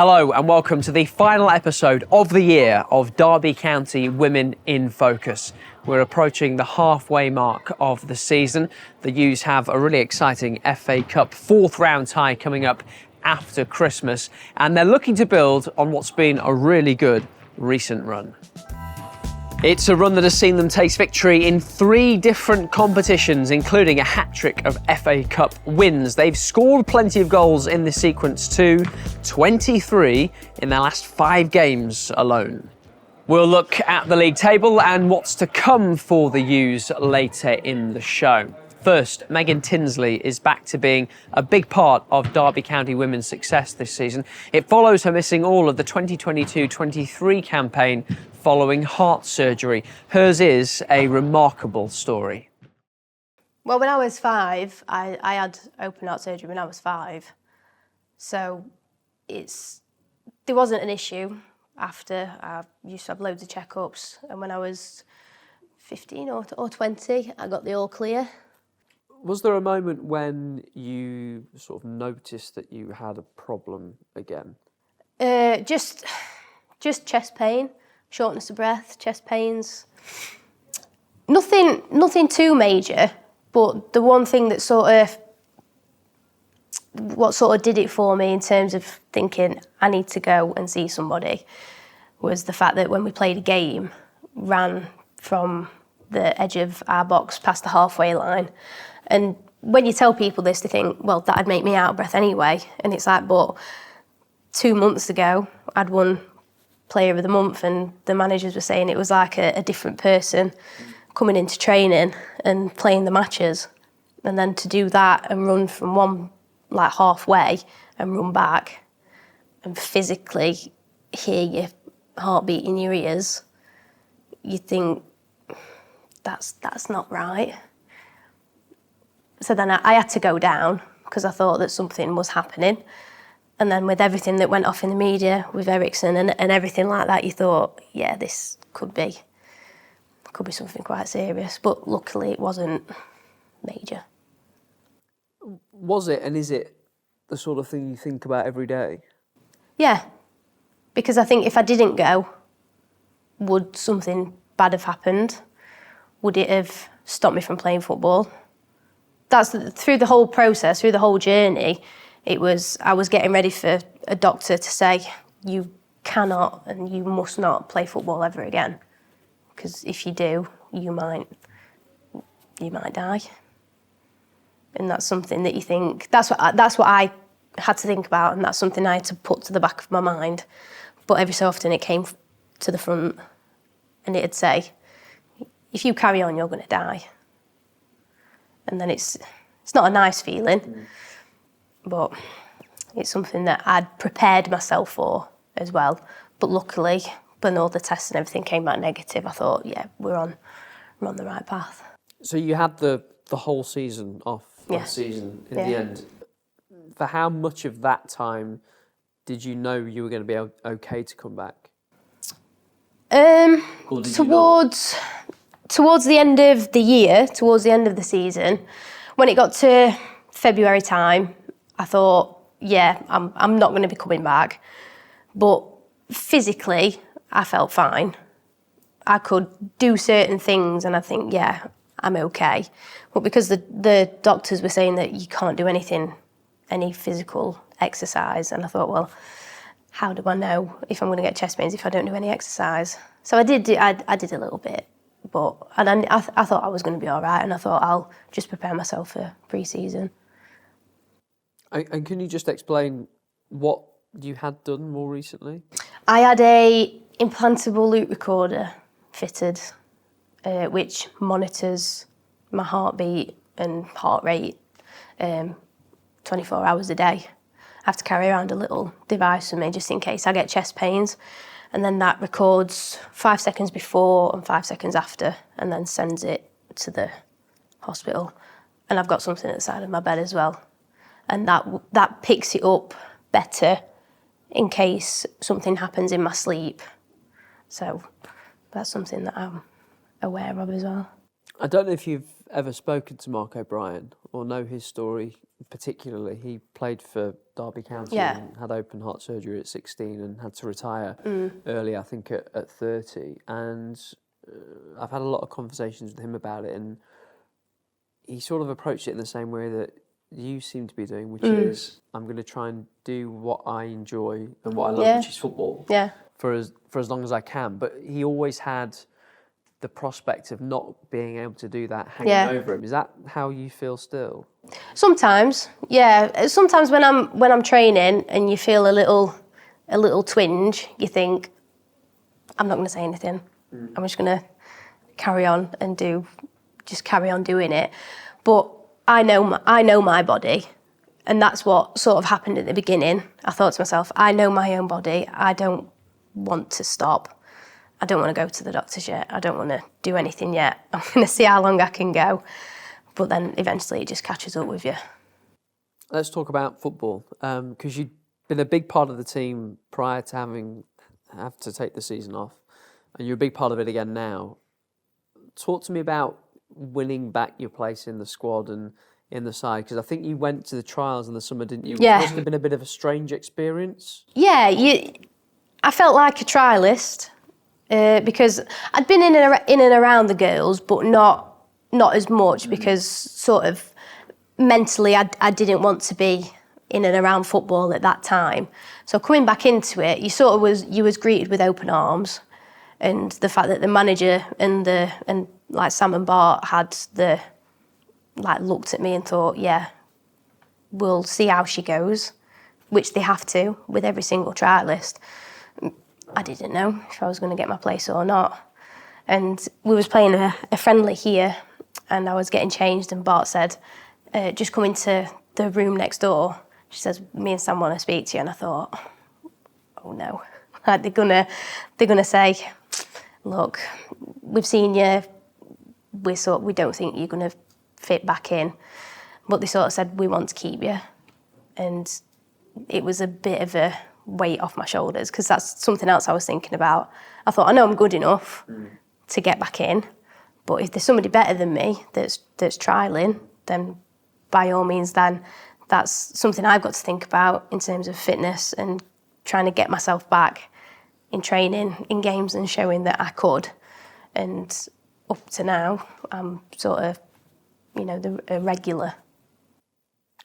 Hello and welcome to the final episode of the year of Derby County Women in Focus. We're approaching the halfway mark of the season. The U's have a really exciting FA Cup fourth round tie coming up after Christmas, and they're looking to build on what's been a really good recent run. It's a run that has seen them taste victory in 3 different competitions, including a hat-trick of FA Cup wins. They've scored plenty of goals in this sequence too, 23 in their last 5 games alone. We'll look at the league table and what's to come for the U's later in the show. First, Megan Tinsley is back to being a big part of Derby County women's success this season. It follows her missing all of the 2022-23 campaign following heart surgery. Hers is a remarkable story. Well, when I was 5, I had open heart surgery when I was 5. So there wasn't an issue after. I used to have loads of checkups. And when I was 15 or 20, I got the all clear. Was there a moment when you sort of noticed that you had a problem again? Just chest pain, shortness of breath, chest pains. Nothing too major, but the one thing that sort of did it for me in terms of thinking I need to go and see somebody was the fact that when we played a game, ran from the edge of our box past the halfway line. And when you tell people this, they think, well, that'd make me out of breath anyway. And it's like, but 2 months ago, I'd won Player of the Month, and the managers were saying it was like a different person coming into training and playing the matches. And then to do that and run from one, like halfway, and run back and physically hear your heartbeat in your ears, you think, that's not right. So then I had to go down because I thought that something was happening. And then with everything that went off in the media with Ericsson and everything like that, you thought, yeah, this could be something quite serious. But luckily it wasn't major. Was it, and is it the sort of thing you think about every day? Yeah, because I think if I didn't go, would something bad have happened? Would it have stopped me from playing football? That's through the whole process, through the whole journey, I was getting ready for a doctor to say, you cannot and you must not play football ever again. Because if you do, you might die. And that's something that you think, that's what I had to think about, and that's something I had to put to the back of my mind. But every so often it came to the front and it'd say, if you carry on, you're going to die. And then it's not a nice feeling, but it's something that I'd prepared myself for as well. But luckily, when all the tests and everything came back negative, I thought, yeah, we're on the right path. So you had the whole season off, Yeah. last season in the end. For how much of that time did you know you were going to be okay to come back? Towards the end of the year, towards the end of the season, when it got to February time, I thought, yeah, I'm not going to be coming back. But physically, I felt fine. I could do certain things and I think, yeah, I'm okay. But because the doctors were saying that you can't do any physical exercise, and I thought, well, how do I know if I'm going to get chest pains if I don't do any exercise? So I did a little bit. And I thought I was going to be all right, and I thought I'll just prepare myself for pre-season. And can you just explain what you had done more recently? I had a implantable loop recorder fitted, which monitors my heartbeat and heart rate 24 hours a day. I have to carry around a little device with me just in case I get chest pains. And then that records 5 seconds before and 5 seconds after, and then sends it to the hospital. And I've got something at the side of my bed as well. And that picks it up better in case something happens in my sleep. So that's something that I'm aware of as well. I don't know if you've ever spoken to Mark O'Brien or know his story particularly, he played for Derby County and had open heart surgery at 16 and had to retire early, I think at 30. And I've had a lot of conversations with him about it, and he sort of approached it in the same way that you seem to be doing, which is I'm going to try and do what I enjoy and what I love, which is football, for as long as I can. But he always had the prospect of not being able to do that hanging over him. Is that how you feel still? Sometimes, yeah. Sometimes when I'm training and you feel a little twinge, you think, I'm not going to say anything. I'm just going to carry on and carry on doing it. But I know my body, and that's what sort of happened at the beginning. I thought to myself, I know my own body. I don't want to stop. I don't want to go to the doctors yet. I don't want to do anything yet. I'm going to see how long I can go. But then eventually it just catches up with you. Let's talk about football, because you've been a big part of the team prior to have to take the season off, and you're a big part of it again now. Talk to me about winning back your place in the squad and in the side, because I think you went to the trials in the summer, didn't you? Yeah. It must have been a bit of a strange experience. Yeah, I felt like a trialist because I'd been in and around the girls, but not as much because sort of mentally I didn't want to be in and around football at that time. So coming back into it, you was greeted with open arms, and the fact that the manager and like Sam and Bart had looked at me and thought, yeah, we'll see how she goes, which they have to with every single trialist. I didn't know if I was going to get my place or not. And we was playing a friendly here, and I was getting changed, and Bart said, just come into the room next door. She says, me and Sam want to speak to you. And I thought, oh no. Like they're gonna say, look, we've seen you, we don't think you're gonna fit back in. But they sort of said, we want to keep you. And it was a bit of a weight off my shoulders, because that's something else I was thinking about. I thought, I know I'm good enough to get back in, but if there's somebody better than me that's trialling, then by all means, then that's something I've got to think about in terms of fitness and trying to get myself back in training, in games, and showing that I could. And up to now, I'm sort of, a regular.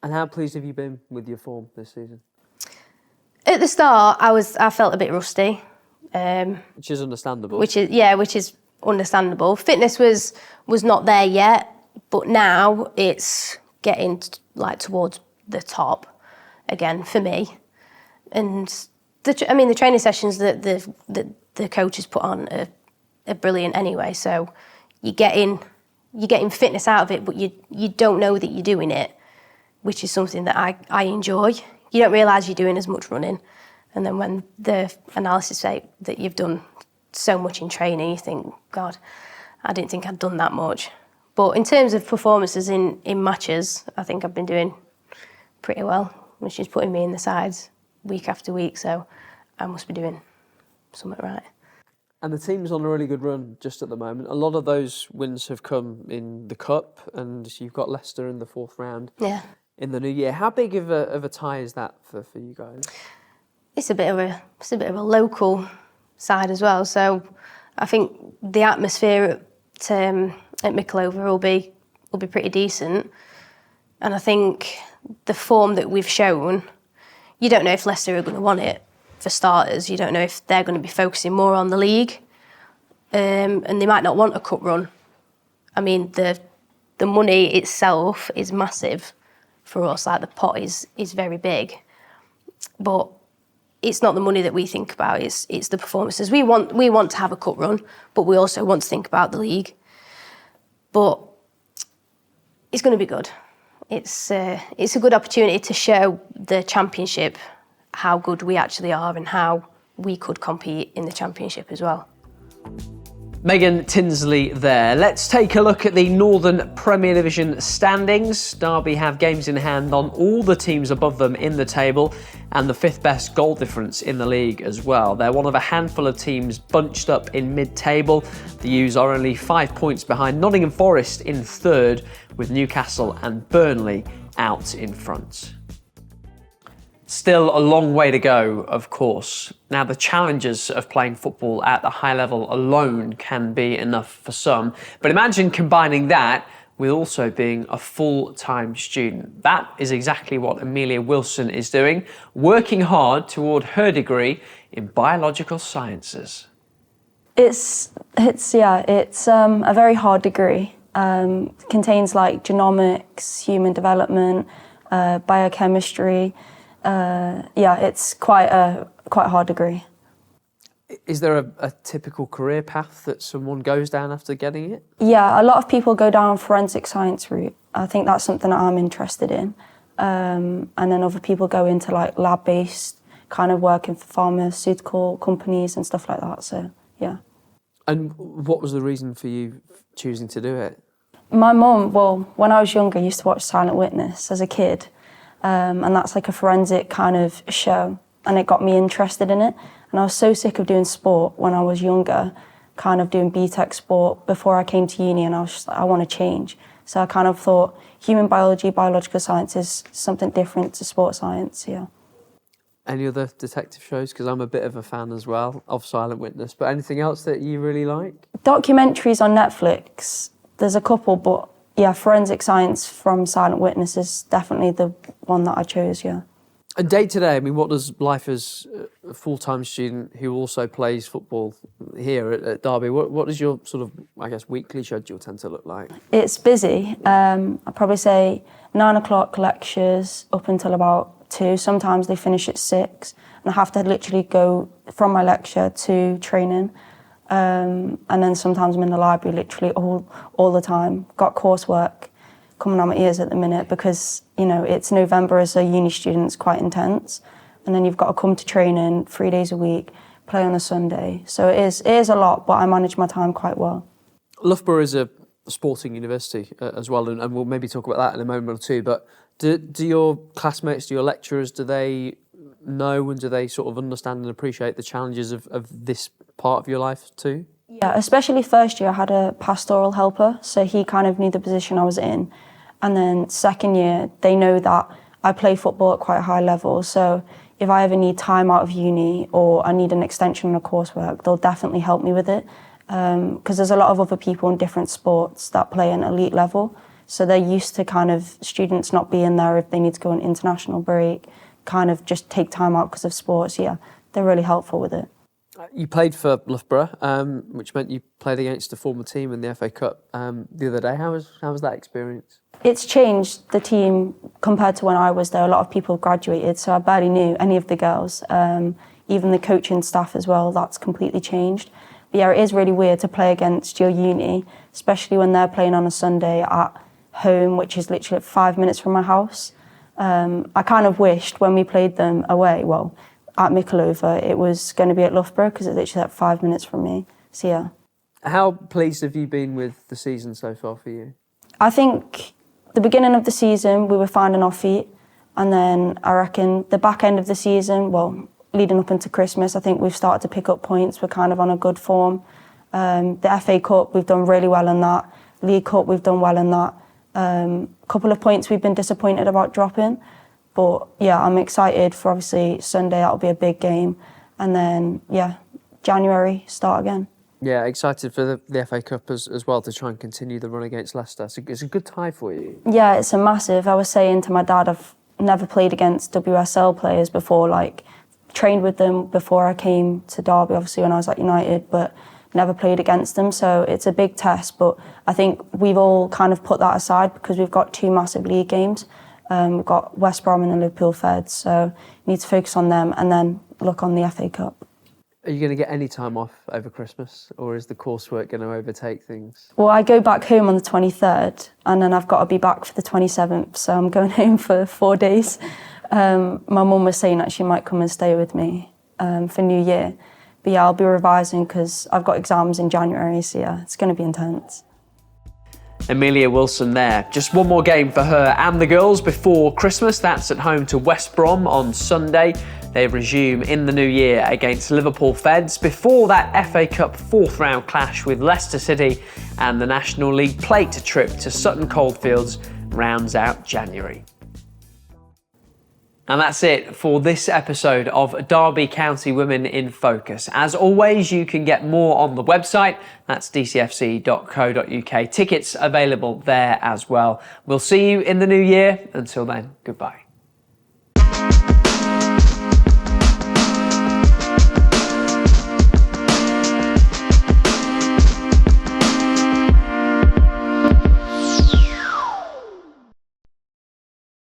And how pleased have you been with your form this season? At the start, I felt a bit rusty. Which is understandable. Which is understandable. Fitness was not there yet, but now it's getting towards the top again for me. And the training sessions that the coaches put on are brilliant anyway. So you're getting fitness out of it, but you don't know that you're doing it, which is something that I enjoy. You don't realise you're doing as much running, and then when the analysis say that you've done so much in training, you think, God, I didn't think I'd done that much. But in terms of performances in matches, I think I've been doing pretty well, which is putting me in the sides week after week, so I must be doing something right. And the team's on a really good run just at the moment. A lot of those wins have come in the Cup, and you've got Leicester in the 4th round in the new year. How big of a tie is that for you guys? It's a bit of a local side as well. So I think the atmosphere at Mickleover will be pretty decent. And I think the form that we've shown, you don't know if Leicester are going to want it for starters. You don't know if they're going to be focusing more on the league, and they might not want a cup run. I mean, the money itself is massive for us. Like the pot is very big, but it's not the money that we think about. It's the performances. We want to have a cup run, but we also want to think about the league. But it's going to be good. It's a good opportunity to show the Championship how good we actually are and how we could compete in the Championship as well. Megan Tinsley there. Let's take a look at the Northern Premier Division standings. Derby have games in hand on all the teams above them in the table and the 5th best goal difference in the league as well. They're one of a handful of teams bunched up in mid-table. The U's are only 5 points behind Nottingham Forest in 3rd, with Newcastle and Burnley out in front. Still a long way to go, of course. Now, the challenges of playing football at the high level alone can be enough for some, but imagine combining that with also being a full-time student. That is exactly what Emelia Wilson is doing, working hard toward her degree in biological sciences. It's a very hard degree. Contains like genomics, human development, biochemistry. It's quite a hard degree. Is there a typical career path that someone goes down after getting it? Yeah, a lot of people go down forensic science route. I think that's something that I'm interested in. And then other people go into like lab-based, kind of working for pharmaceutical companies and stuff like that, so yeah. And what was the reason for you choosing to do it? My mum, when I was younger, I used to watch Silent Witness as a kid. And that's like a forensic kind of show, and it got me interested in it. And I was so sick of doing sport when I was younger, kind of doing BTEC sport before I came to uni, and I was just like, I want to change. So I kind of thought human biology, biological science is something different to sports science, yeah. Any other detective shows? Because I'm a bit of a fan as well of Silent Witness, but anything else that you really like? Documentaries on Netflix, there's a couple, but yeah, forensic science from Silent Witness is definitely the one that I chose, yeah. And day to day, I mean, what does life as a full-time student who also plays football here at Derby, what does your sort of, I guess, weekly schedule tend to look like? It's busy. I'd probably say 9 o'clock lectures up until about 2. Sometimes they finish at 6, and I have to literally go from my lecture to training. And then sometimes I'm in the library literally all the time. Got coursework coming on my ears at the minute because, you know, it's November as a uni student, it's quite intense. And then you've got to come to training 3 days a week, play on a Sunday. So it is a lot, but I manage my time quite well. Loughborough is a sporting university as well, and we'll maybe talk about that in a moment or two, but do your classmates, do your lecturers, do they know and do they sort of understand and appreciate the challenges of this part of your life too? Yeah, especially first year I had a pastoral helper, so he kind of knew the position I was in. And then second year, they know that I play football at quite a high level, so if I ever need time out of uni or I need an extension on a coursework, they'll definitely help me with it. Because there's a lot of other people in different sports that play an elite level, so they're used to kind of students not being there if they need to go on international break, kind of just take time out because of sports. Yeah, they're really helpful with it. You played for Loughborough, which meant you played against a former team in the FA Cup the other day. How was that experience? It's changed the team compared to when I was there. A lot of people graduated, so I barely knew any of the girls. Even the coaching staff as well, that's completely changed. But yeah, it is really weird to play against your uni, especially when they're playing on a Sunday at home, which is literally 5 minutes from my house. I kind of wished when we played them away, at Mickleover, it was going to be at Loughborough because it's literally 5 minutes from me. So yeah. How pleased have you been with the season so far for you? I think the beginning of the season we were finding our feet, and then I reckon the back end of the season, leading up into Christmas, I think we've started to pick up points. We're kind of on a good form. The FA Cup, we've done really well in that. League Cup, we've done well in that. Couple of points we've been disappointed about dropping. But yeah, I'm excited for obviously Sunday, that'll be a big game. And then, January, start again. Yeah, excited for the FA Cup as well to try and continue the run against Leicester. So it's a good tie for you. Yeah, it's a massive. I was saying to my dad, I've never played against WSL players before, trained with them before I came to Derby, obviously when I was at United, but never played against them. So it's a big test, but I think we've all kind of put that aside because we've got 2 massive league games. We've got West Brom and the Liverpool Feds, so we need to focus on them and then look on the FA Cup. Are you going to get any time off over Christmas, or is the coursework going to overtake things? Well, I go back home on the 23rd, and then I've got to be back for the 27th, so I'm going home for 4 days. My mum was saying that she might come and stay with me for New Year, But yeah, I'll be revising because I've got exams in January, so yeah, it's going to be intense. Emelia Wilson there. Just one more game for her and the girls before Christmas. That's at home to West Brom on Sunday. They resume in the new year against Liverpool Feds before that FA Cup fourth round clash with Leicester City, and the National League Plate trip to Sutton Coldfields rounds out January. And that's it for this episode of Derby County Women in Focus. As always, you can get more on the website. That's dcfc.co.uk. Tickets available there as well. We'll see you in the new year. Until then, goodbye.